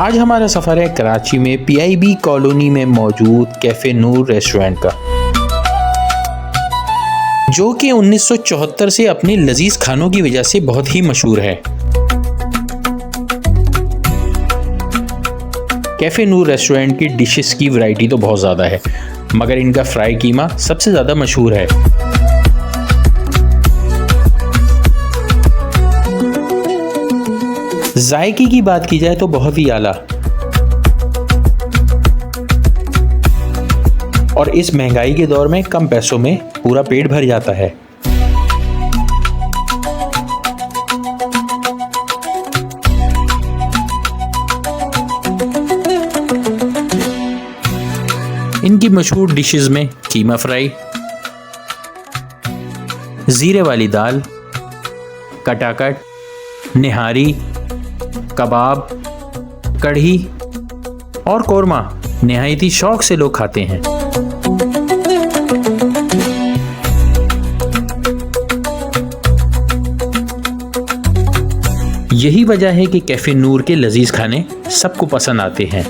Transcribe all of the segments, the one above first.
आज हमारा सफ़र है कराची में PIB कॉलोनी में मौजूद कैफ़े नूर रेस्टोरेंट का, जो कि 1974 से अपने लजीज खानों की वजह से बहुत ही मशहूर है। कैफ़े नूर रेस्टोरेंट की डिशेस की वैरायटी तो बहुत ज़्यादा है, मगर इनका फ्राई कीमा सबसे ज़्यादा मशहूर है। जायके की बात की जाए तो बहुत ही आला, और इस महंगाई के दौर में कम पैसों में पूरा पेट भर जाता है। इनकी मशहूर डिशेस में कीमा फ्राई, जीरे वाली दाल, कटाकट, निहारी, कबाब, कढ़ी और कोरमा निहायती शौक से लोग खाते हैं। यही वजह है कि कैफ़े नूर के लजीज खाने सबको पसंद आते हैं।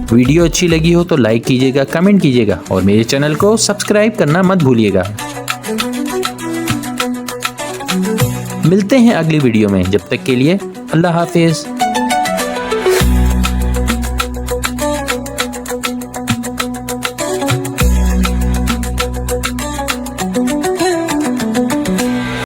वीडियो अच्छी लगी हो तो लाइक कीजिएगा, कमेंट कीजिएगा और मेरे चैनल को सब्सक्राइब करना मत भूलिएगा। मिलते हैं अगली वीडियो में, जब तक के लिए अल्लाह हाफिज़।